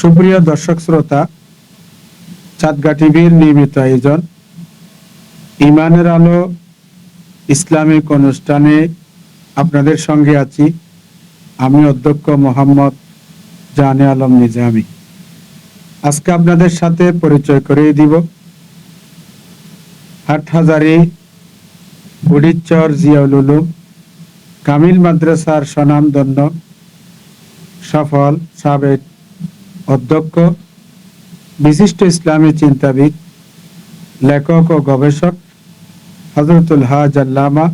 সুপ্রিয় দর্শক শ্রোতা, চাঁদগা টিভির নিয়মিত আয়োজন ইমানের আলো ইসলামিক অনুষ্ঠানে আপনাদের সঙ্গে আছি আমি অধ্যক্ষ মোহাম্মদ জানে আলম নিজামী। আজকে আপনাদের সাথে পরিচয় করিয়ে দিব হাটহাজারী বুড়িচর জিয়াউল উলুম কামিল মাদ্রাসার স্বনামধন্য সফল সাবেক অধ্যক্ষ, বিশিষ্ট ইসলামী চিন্তাবিদ, লেখক ও গবেষক হযরতুল হাজ আল্লামা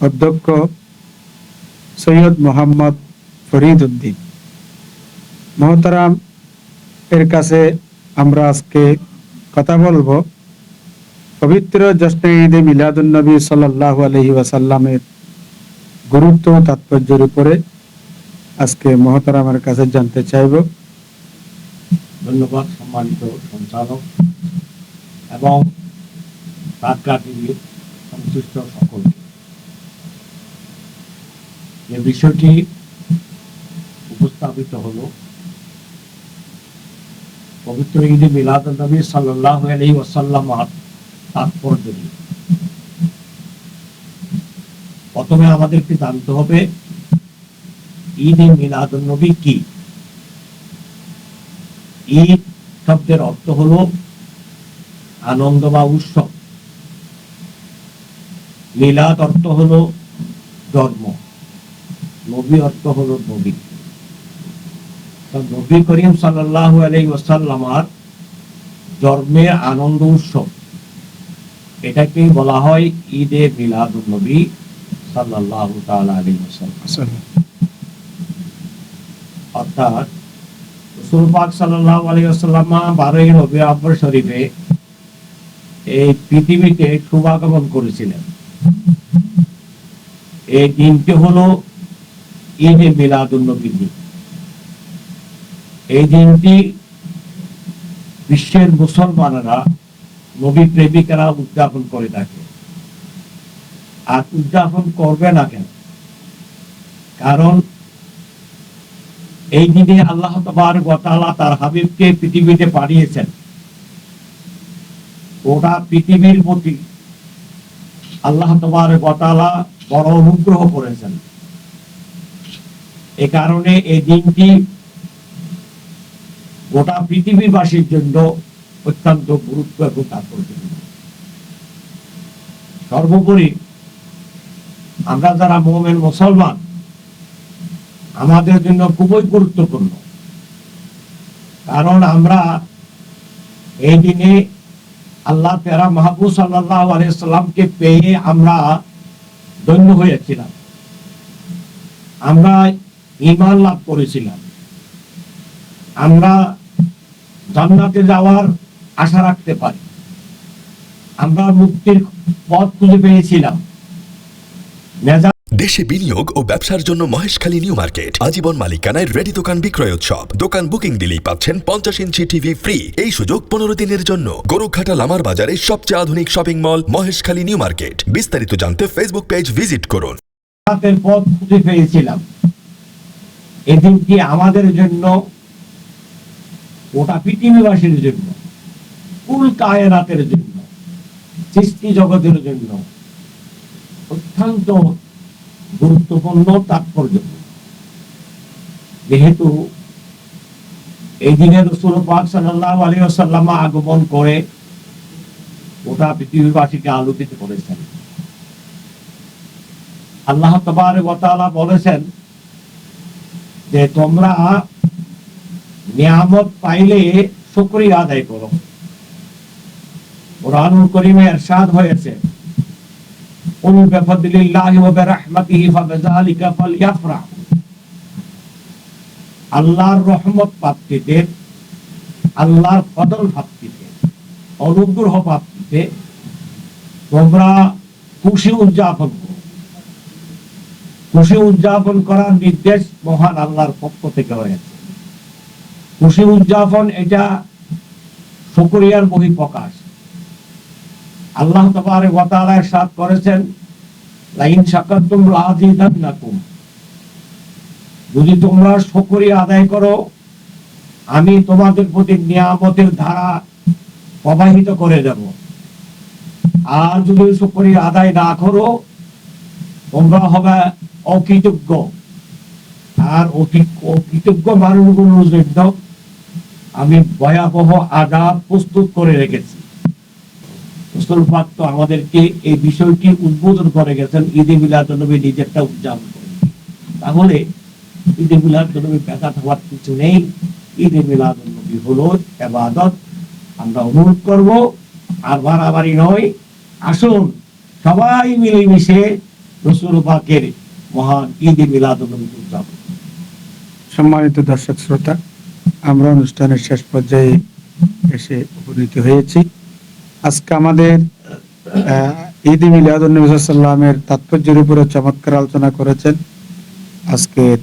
অধ্যক্ষ সৈয়দ মোহাম্মদ ফরিদ উদ্দিন মোহতারাম এর কাছে আমরা আজকে কথা বলবো পবিত্র জশ্নে ঈদে মিলাদুন্নবী সাল্লাল্লাহু আলাইহি ওয়াসাল্লামের গুরুত্ব ও তাৎপর্যের উপরে আজকে মোহতারামের কাছে জানতে চাইব। ধন্যবাদ সম্মানিত সঞ্চালক এবং চাঁদগা টিভির সংশ্লিষ্ট সকলকে। যে বিষয়টি উপস্থাপিত হলো পবিত্র ঈদে মিলাদুন্নবী সাল্লাল্লাহু আলাইহি ওয়াসাল্লামের তাৎপর্য। প্রথমে আমাদেরকে জানতে হবে ঈদে মিলাদুন্নবী কি। ঈদ শব্দের অর্থ হলো আনন্দ বা উৎসব। মিলাদ অর্থ হলো জন্ম, নবী অর্থ হলো নবী। নবী করিম সাল্লাল্লাহু আলাইহি ওয়াসাল্লামের জন্মের আনন্দ উৎসব, এটাকেই বলা হয় ঈদে মিলাদুন্নবী সাল্লাল্লাহু তাআলা আলাইহি ওয়াসাল্লাম। অর্থাৎ রাসূল পাক সাল্লাল্লাহু আলাইহি ওয়াসাল্লাম 12 রবিউল আউয়াল শরীফে এই পৃথিবীতে শুভাগমন করেছিলেন। এই দিনটি হলো ঈদে মিলাদুন্নবী দিন। এই দিনটি বিশ্বের মুসলমানেরা, নবী প্রেমিকেরা উদযাপন করে থাকে। আর উদযাপন করবে না কেন? কারণ এই দিনে আল্লাহ তাবারক ওয়া তাআলা তার হাবিবকে পৃথিবীতে পাঠিয়েছেন। ওটা পৃথিবীর প্রতি আল্লাহ তাবারক ওয়া তাআলা বড় অনুগ্রহ করেছেন। এই কারণে এই দিনটি গোটা পৃথিবীবাসীর জন্য অত্যন্ত গুরুত্ব এবং তাৎপর্যপূর্ণ। সর্বোপরি আমরা যারা মুমিন মুসলমান, আমাদের জন্য খুবই গুরুত্বপূর্ণ। কারণ আমরা এই দিনে আল্লাহ তেরা মাহবুব সাল্লাল্লাহু আলাইহি সাল্লামকে পেয়ে আমরা ধন্য হয়েছিলাম। আমরা ঈমান লাভ করেছিলাম। আমরা জান্নাতে যাওয়ার আশা রাখতে পারি। আমরা মুক্তির পথ খুঁজে পেয়েছিলাম। দেশে বিনিয়োগ ও ব্যবসার জন্য মহেশখালী নিউ মার্কেট আজীবন মালিকানায় রেডি দোকান বিক্রয় উৎসব। দোকান বুকিং দিলেই পাচ্ছেন 50 ইঞ্চি টিভি ফ্রি। এই সুযোগ 15 দিনের জন্য। গরুঘাটা লামার বাজারে সবচেয়ে আধুনিক shopping mall Maheshkhali new market. বিস্তারিত জানতে ফেসবুক পেজ ভিজিট করুন। পথ খুঁজে পেয়েছিলাম। এদিনটি আমাদের জন্য, গোটা পৃথিবীবাসীর জন্য, কুল কায়নাতের জন্য, সৃষ্টি জগতের জন্য অত্যন্ত গুরুত্বপূর্ণ, তাৎপর্যপূর্ণ। যেহেতু এই দিনে রাসূল পাক সাল্লাল্লাহু আলাইহি ওয়াসাল্লাম আগমন করে গোটা পৃথিবীবাসীকে আলোকিত করেছেন। আল্লাহ তাবারক ওয়া তাআলা বলেছেন যে তোমরা নিয়ামত পাইলে শুকরিয়া আদায় করো। কুরআনুল কারীমে ইরশাদ হয়েছে, কুল বিফাদলিল্লাহি ওয়া বিরাহমাতিহি ফাবিযালিকা ফালইফরাহু। আল্লাহর রহমত প্রাপ্তিতে, আল্লাহর ফজল প্রাপ্তিতে, অনুগ্রহ প্রাপ্তিতে তোমরা খুশি উদযাপন করো। খুশি উদযাপন করার নির্দেশ মহান আল্লাহর পক্ষ থেকে হয়েছে। খুশি উদযাপন এটা শুকরিয়ার বহিঃপ্রকাশ। আল্লাহ তাবারক ওয়া তাআলা ইরশাদ করেছেন, লাইন শাকারতুম লাযিদান্নাকুম। যদি তোমরা শুকরিয়া আদায় করো আমি তোমাদের প্রতি নিয়ামতের ধারা প্রবাহিত করে যাব। আর যদি শুকরিয়া আদায় না করো তোমরা হবে অকৃতজ্ঞ। আর অকৃতজ্ঞ মানুষগুলোর জন্য আমি ভয়াবহ আযাব প্রস্তুত করে রেখেছি। রাসূল পাক তো আমাদেরকে এই বিষয়টি উদ্বোধন করে গেছেন, ঈদে মিলাদুন্নবী নিজেরটা উদযাপন করে। তাহলে ঈদে মিলাদুন্নবী ব্যাঘাত হওয়ার কিছু নেই। ঈদে মিলাদুন্নবী হলো ইবাদত। আমরা অনুরোধ করব, আর বাড়াবাড়ি নয়, আসুন সবাই মিলেমিশে রাসূল পাকের মহান ঈদে মিলাদুন্নবী উদযাপন। সম্মানিত দর্শক শ্রোতা, আমরা অনুষ্ঠানের শেষ পর্যায়ে এসে উপনীত হয়েছি। আজকে আমাদের ঈদ মিলাদুন্নবী সাল্লামের তাৎপর্যের উপরে চমৎকার আলোচনা করেছেন আজকের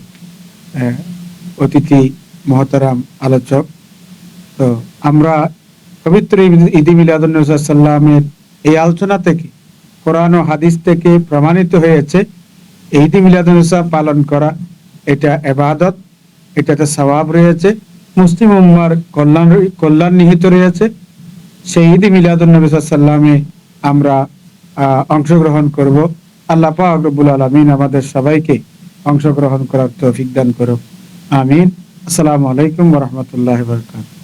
অতিথি মহতারাম আলোচক। তো আমরা পবিত্র ঈদ মিলাদুন্নবী সাল্লামের এই আলোচনা থেকে, কোরআন ও হাদিস থেকে প্রমাণিত হয়েছে ঈদ মিলাদুন্নবী পালন করা এটা ইবাদত, এটাতে সওয়াব রয়েছে, মুসলিম উম্মার কল্যাণ নিহিত রয়েছে। সেই ঈদ মিলাদুন্নবী সাল্লামে আমরা অংশগ্রহণ করব। আল্লাহ পাক রব্বুল আলামিন আমাদের সবাইকে অংশগ্রহণ করার তৌফিক দান করুন। আমিন। আসসালামু আলাইকুম ওয়া রাহমাতুল্লাহি ওয়া বারাকাতুহু।